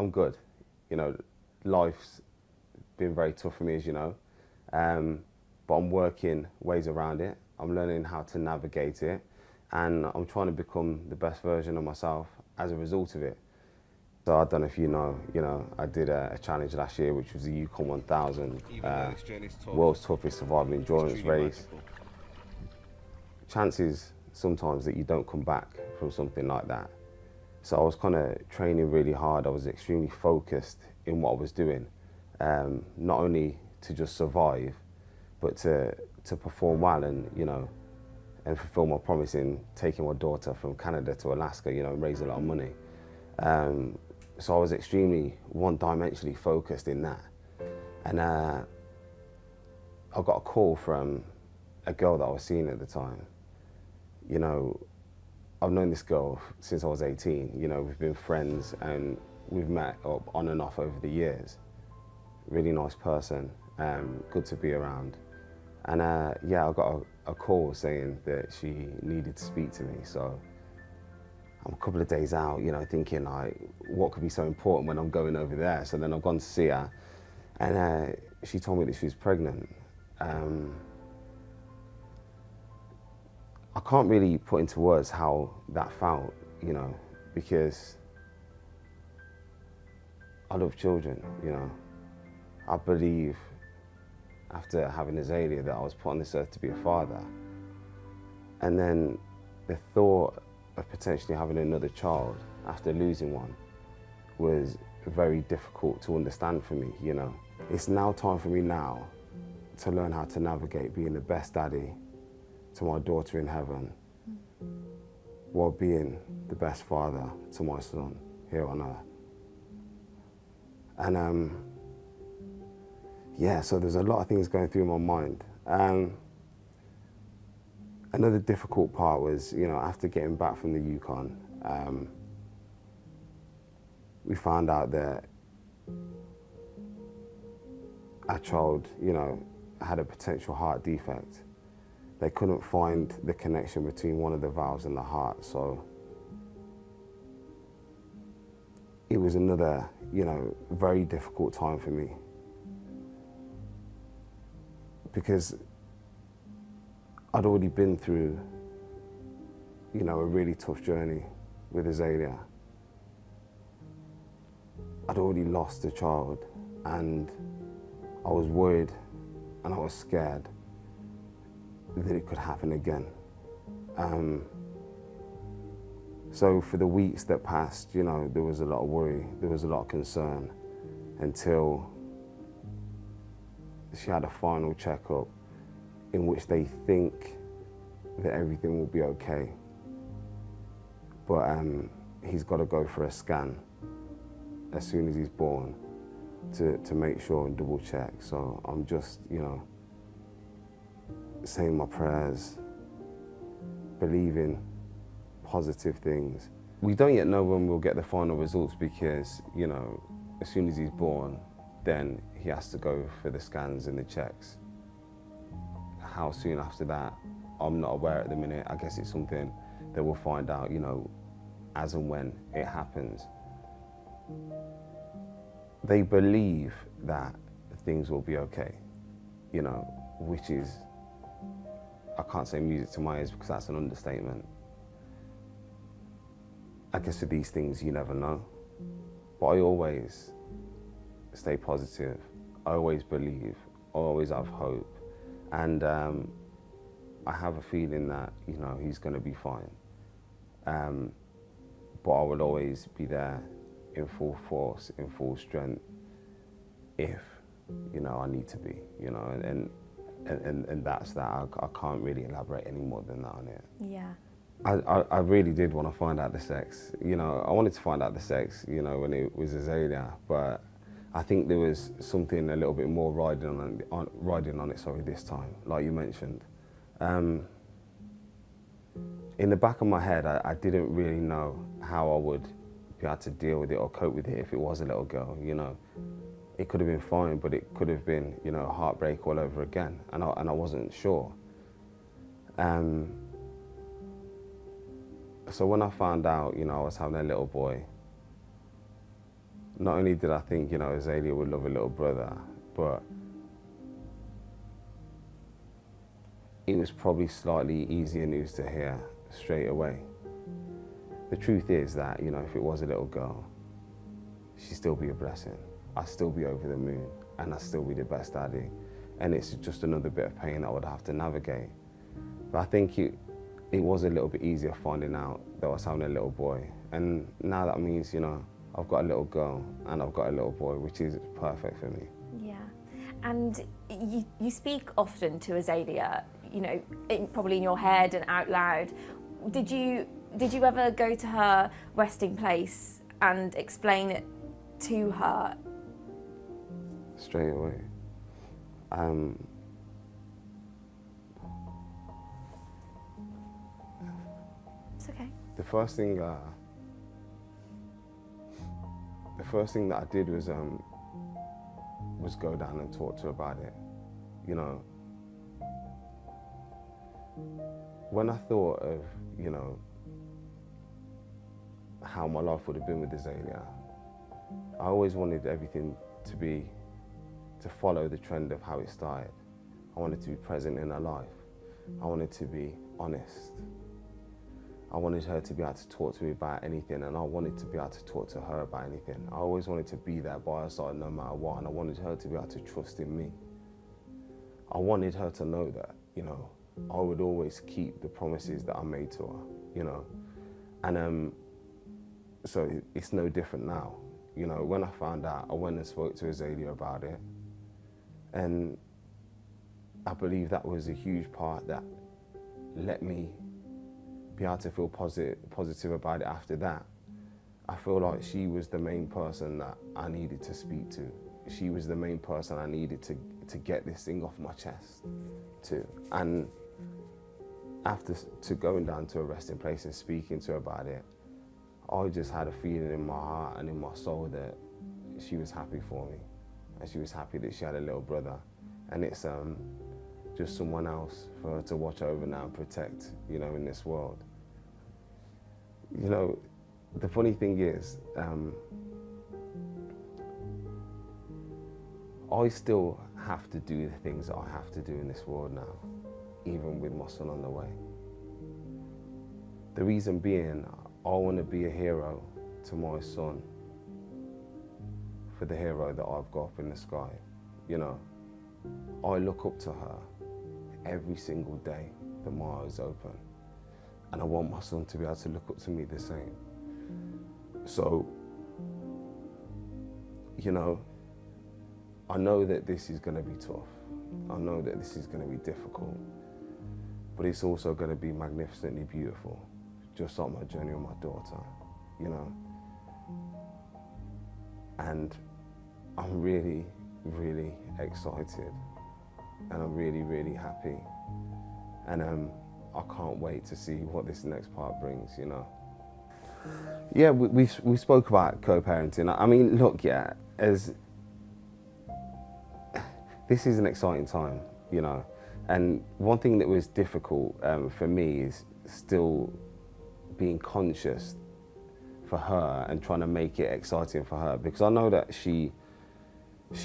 I'm good. You know, life's been very tough for me, as you know, but I'm working ways around it. I'm learning how to navigate it, and I'm trying to become the best version of myself as a result of it. So I don't know if you know, I did a challenge last year, which was the Yukon 1000, world's toughest survival endurance race. Chances sometimes that you don't come back from something like that. So I was kind of training really hard. I was extremely focused in what I was doing, not only to just survive, but to perform well and, you know, and fulfill my promise in taking my daughter from Canada to Alaska, you know, and raise a lot of money. So I was extremely one-dimensionally focused in that. And I got a call from a girl that I was seeing at the time. You know, I've known this girl since I was 18. You know, we've been friends and we've met up on and off over the years. Really nice person, good to be around. And yeah, I got a call saying that she needed to speak to me. So I'm a couple of days out, you know, thinking like, what could be so important when I'm going over there? So then I've gone to see her, and she told me that she was pregnant. I can't really put into words how that felt, you know, because I love children, you know. I believe after having Azaylia that I was put on this earth to be a father. And then the thought of potentially having another child after losing one was very difficult to understand for me, you know. It's now time for me now to learn how to navigate being the best daddy to my daughter in heaven, while being the best father to my son here on earth. And yeah, so there's a lot of things going through my mind. Another difficult part was, you know, after getting back from the Yukon, we found out that our child, you know, had a potential heart defect. They couldn't find the connection between one of the valves in the heart, so it was another, you know, very difficult time for me. Because I'd already been through, you know, a really tough journey with Azaylia. I'd already lost a child, and I was worried and I was scared that it could happen again. So for the weeks that passed, you know, there was a lot of worry, there was a lot of concern, until she had a final checkup in which they think that everything will be okay. But he's got to go for a scan as soon as he's born to make sure and double check. So I'm just, you know, saying my prayers, believing positive things. We don't yet know when we'll get the final results because, you know, as soon as he's born, then he has to go for the scans and the checks. How soon after that, I'm not aware at the minute. I guess it's something that we'll find out, you know, as and when it happens. They believe that things will be okay, you know, which is, I can't say music to my ears because that's an understatement. I guess with these things, you never know. But I always stay positive. I always believe. I always have hope. And I have a feeling that, you know, he's going to be fine. But I will always be there in full force, in full strength, if, you know, I need to be, you know, and that's that. I can't really elaborate any more than that on it. Yeah. I really did want to find out the sex. You know, I wanted to find out the sex, you know, when it was Azaylia, but I think there was something a little bit more riding on it, sorry, this time, like you mentioned. In the back of my head, I didn't really know how I would be able to deal with it or cope with it if it was a little girl, you know. It could have been fine, but it could have been, you know, heartbreak all over again, and I wasn't sure. So when I found out, you know, I was having a little boy, not only did I think, Azaylia would love a little brother, but it was probably slightly easier news to hear straight away. The truth is that, if it was a little girl, she'd still be a blessing. I'd still be over the moon, and I'd still be the best daddy. And it's just another bit of pain I would have to navigate. But I think it was a little bit easier finding out that I was having a little boy. And now that means, I've got a little girl and I've got a little boy, which is perfect for me. Yeah. And you speak often to Azaylia, probably in your head and out loud. Did you ever go to her resting place and explain it to her? Straight away. It's okay. The first thing that I did was go down and talk to her about it. When I thought of, how my life would have been with Azaylia, I always wanted everything to follow the trend of how it started. I wanted to be present in her life. I wanted to be honest. I wanted her to be able to talk to me about anything, and I wanted to be able to talk to her about anything. I always wanted to be there by her side no matter what, and I wanted her to be able to trust in me. I wanted her to know that, I would always keep the promises that I made to her, And so it's no different now. When I found out, I went and spoke to Azaylia about it. And I believe that was a huge part that let me be able to feel positive about it after that. I feel like she was the main person that I needed to speak to. She was the main person I needed to get this thing off my chest to. And after going down to a resting place and speaking to her about it, I just had a feeling in my heart and in my soul that she was happy for me. And she was happy that she had a little brother. And it's just someone else for her to watch over now and protect, in this world. The funny thing is, I still have to do the things that I have to do in this world now, even with my son on the way. The reason being, I want to be a hero to my son for the hero that I've got up in the sky. I look up to her every single day that my eyes open, and I want my son to be able to look up to me the same. So, I know that this is going to be tough. I know that this is going to be difficult, but it's also going to be magnificently beautiful, just like my journey with my daughter, And I'm really, really excited, and I'm really, really happy, and I can't wait to see what this next part brings. Yeah, we spoke about co-parenting. I mean, look, this is an exciting time, and one thing that was difficult for me is still being conscious for her and trying to make it exciting for her, because I know that she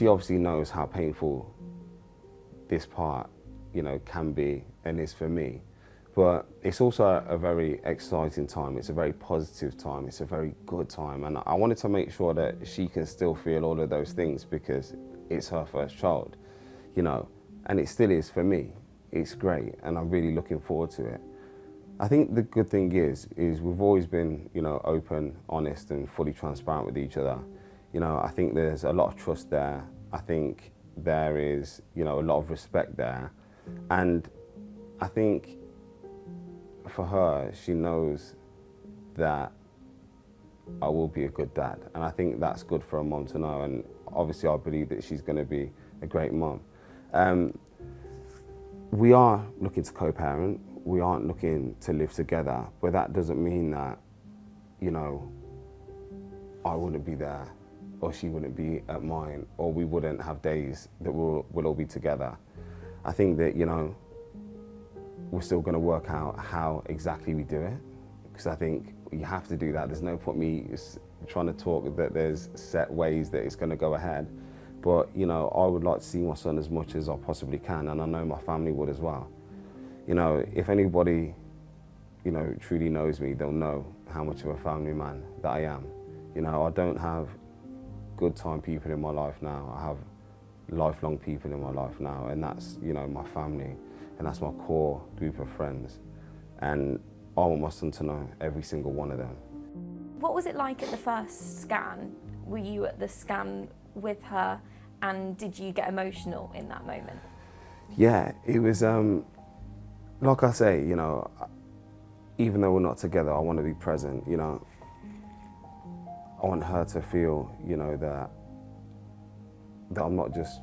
obviously knows how painful this part, can be and is for me. But it's also a very exciting time. It's a very positive time. It's a very good time. And I wanted to make sure that she can still feel all of those things, because it's her first child, and it still is for me. It's great, and I'm really looking forward to it. I think the good thing is we've always been, open, honest, and fully transparent with each other. I think there's a lot of trust there. I think there is, a lot of respect there. And I think for her, she knows that I will be a good dad. And I think that's good for a mom to know. And obviously I believe that she's going to be a great mom. We are looking to co-parent. We aren't looking to live together, but that doesn't mean that, I wouldn't be there, or she wouldn't be at mine, or we wouldn't have days that we'll all be together. I think that, we're still going to work out how exactly we do it, because I think you have to do that. There's no point me, trying to talk that there's set ways that it's going to go ahead. But, you know, I would like to see my son as much as I possibly can, and I know my family would as well. You know, if anybody, you know, truly knows me, they'll know how much of a family man that I am. You know, I don't have good time people in my life now. I have lifelong people in my life now, and that's, you know, my family, and that's my core group of friends. And I want my son to know every single one of them. What was it like at the first scan? Were you at the scan with her, and did you get emotional in that moment? Yeah, it was, like I say, you know, even though we're not together, I want to be present, you know. I want her to feel, you know, that I'm not just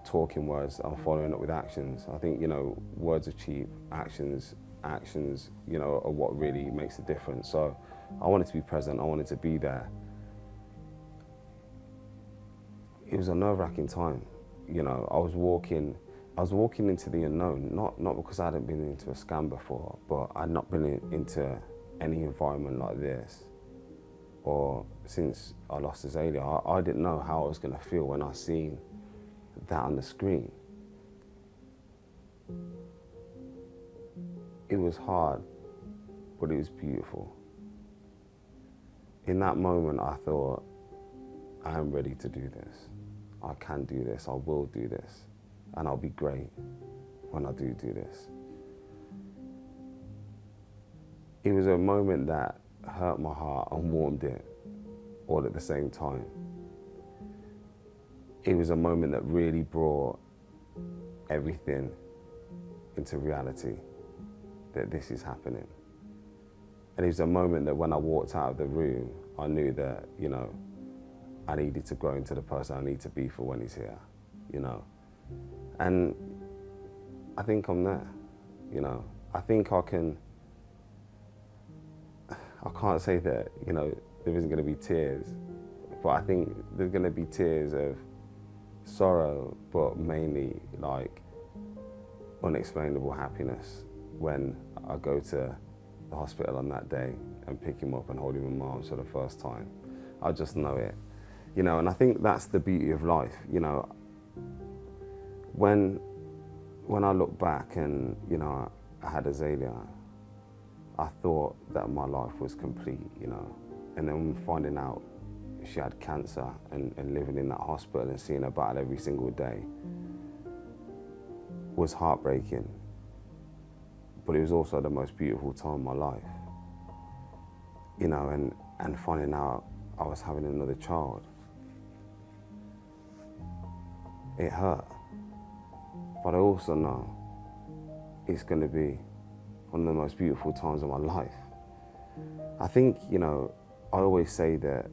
talking words, I'm following up with actions. I think, you know, words are cheap, actions, you know, are what really makes a difference. So I wanted to be present, I wanted to be there. It was a nerve-wracking time, you know. I was walking into the unknown, not because I hadn't been into a scan before, but I'd not been into any environment like this. Or since I lost Azaylia, I didn't know how I was going to feel when I seen that on the screen. It was hard, but it was beautiful. In that moment, I thought, I am ready to do this. I can do this, I will do this, and I'll be great when I do this. It was a moment that hurt my heart and warmed it all at the same time. It was a moment that really brought everything into reality, that this is happening. And it was a moment that when I walked out of the room, I knew that, you know, I needed to grow into the person I need to be for when he's here, you know. And I think I'm there, you know. I think I can't say that, you know, there isn't going to be tears, but I think there's going to be tears of sorrow, but mainly like unexplainable happiness when I go to the hospital on that day and pick him up and hold him in my arms for the first time. I just know it, you know, and I think that's the beauty of life, you know. When I look back and, you know, I had Azaylia, I thought that my life was complete, you know. And then finding out she had cancer and living in that hospital and seeing her battle every single day was heartbreaking. But it was also the most beautiful time of my life, you know, and finding out I was having another child. It hurt. But I also know it's going to be one of the most beautiful times of my life. I think, you know, I always say that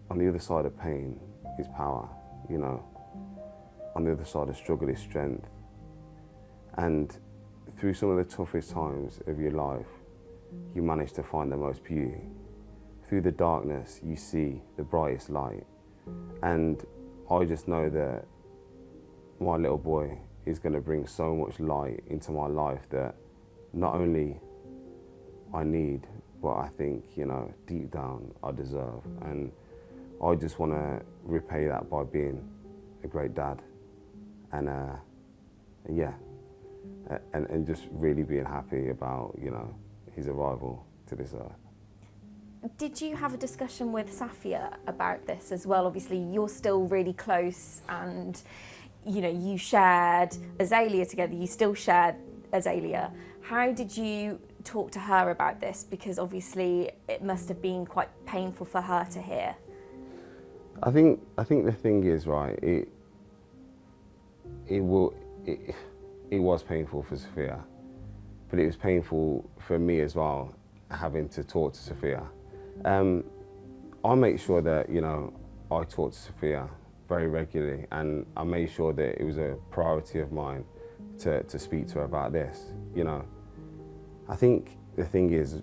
on the other side of pain is power, you know. On the other side of struggle is strength. And through some of the toughest times of your life, you manage to find the most beauty. Through the darkness, you see the brightest light. And I just know that my little boy is going to bring so much light into my life that not only I need, but I think, you know, deep down I deserve. And I just want to repay that by being a great dad. And yeah, and just really being happy about, you know, his arrival to this earth. Did you have a discussion with Sophia about this as well? Obviously, you're still really close, and you know, you shared Azaylia together. You still shared Azaylia. How did you talk to her about this? Because obviously, it must have been quite painful for her to hear. I think the thing is, right, it was painful for Sophia, but it was painful for me as well, having to talk to Sophia. I make sure that, you know, I talk to Sophia very regularly, and I made sure that it was a priority of mine to speak to her about this, you know. I think the thing is,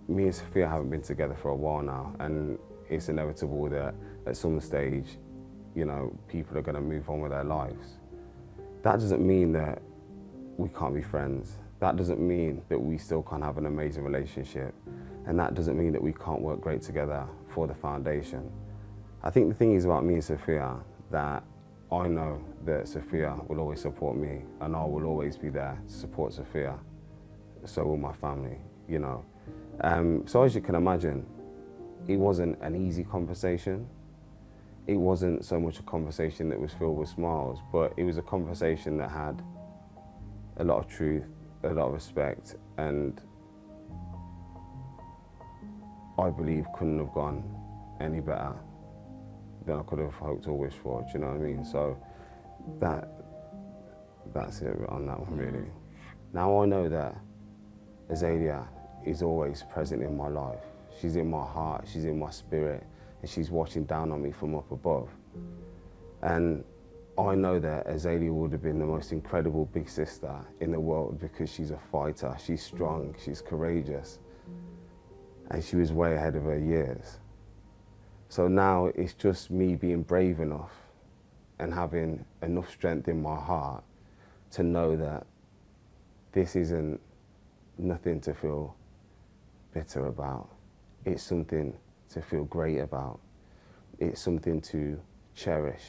me and Sophia haven't been together for a while now, and it's inevitable that at some stage, you know, people are going to move on with their lives. That doesn't mean that we can't be friends. That doesn't mean that we still can't have an amazing relationship. And that doesn't mean that we can't work great together for the foundation. I think the thing is about me and Sophia that I know that Sophia will always support me and I will always be there to support Sophia. So will my family, you know. So as you can imagine, it wasn't an easy conversation. It wasn't so much a conversation that was filled with smiles, but it was a conversation that had a lot of truth, a lot of respect, and I believe couldn't have gone any better than I could have hoped or wished for, do you know what I mean? So that's it on that one, really. Now I know that Azaylia is always present in my life. She's in my heart, she's in my spirit, and she's watching down on me from up above. And I know that Azaylia would have been the most incredible big sister in the world because she's a fighter, she's strong, she's courageous, and she was way ahead of her years. So now it's just me being brave enough and having enough strength in my heart to know that this isn't nothing to feel bitter about. It's something to feel great about. It's something to cherish